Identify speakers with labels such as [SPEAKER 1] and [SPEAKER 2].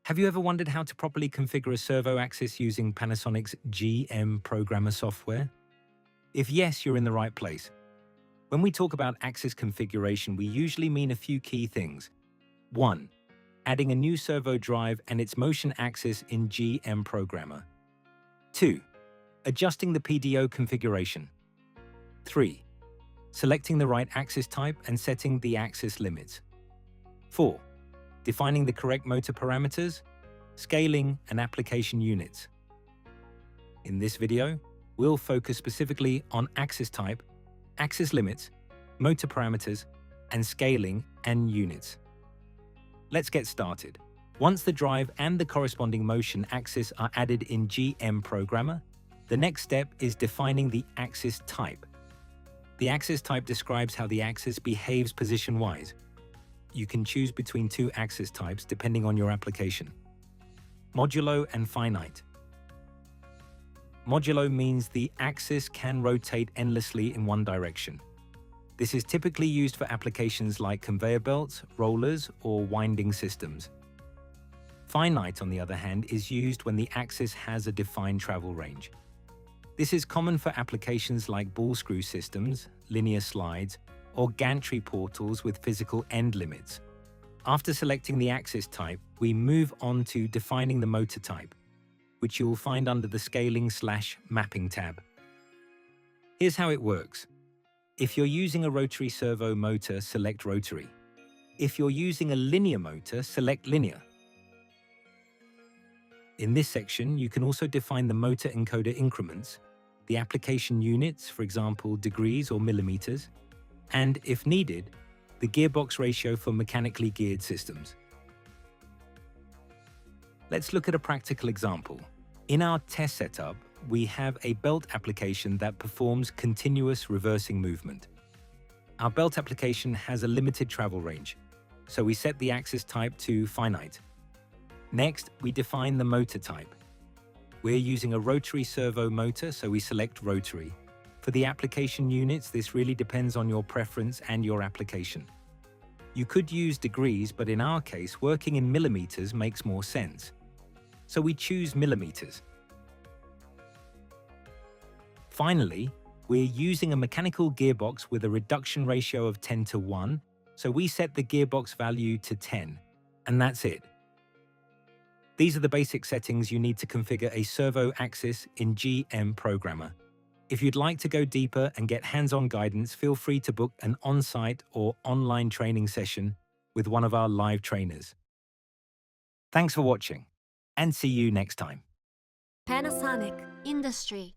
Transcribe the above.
[SPEAKER 1] Have you ever wondered how to properly configure a servo axis using Panasonic's GM programmer software? If yes, you're in the right place. When we talk about axis configuration, we usually mean a few key things. 1. Adding a new servo drive and its motion axis in GM programmer. 2. Adjusting the PDO configuration. 3. Selecting the right axis type and setting the axis limits. 4. Defining the correct motor parameters, scaling, and application units. In this video, we'll focus specifically on axis type, axis limits, motor parameters, and scaling and units. Let's get started. Once the drive and the corresponding motion axis are added in GM Programmer, the next step is defining the axis type. The axis type describes how the axis behaves position-wise. You can choose between two axis types depending on your application: modulo and finite. Modulo means the axis can rotate endlessly in one direction. This is typically used for applications like conveyor belts, rollers, or winding systems. Finite, on the other hand, is used when the axis has a defined travel range. This is common for applications like ball screw systems, linear slides, or gantry portals with physical end limits. After selecting the axis type, we move on to defining the motor type, which you will find under the Scaling/Mapping tab. Here's how it works. If you're using a rotary servo motor, select rotary. If you're using a linear motor, select linear. In this section, you can also define the motor encoder increments, the application units, for example, degrees or millimeters, and, if needed, the gearbox ratio for mechanically geared systems. Let's look at a practical example. In our test setup, we have a belt application that performs continuous reversing movement. Our belt application has a limited travel range, so we set the axis type to finite. Next, we define the motor type. We're using a rotary servo motor, so we select rotary. For the application units, this really depends on your preference and your application. You could use degrees, but in our case, working in millimeters makes more sense. So we choose millimeters. Finally, we're using a mechanical gearbox with a reduction ratio of 10:1, so we set the gearbox value to 10, and that's it. These are the basic settings you need to configure a servo axis in GM Programmer. If you'd like to go deeper and get hands-on guidance, feel free to book an on-site or online training session with one of our live trainers. Thanks for watching, and see you next time.
[SPEAKER 2] Panasonic Industry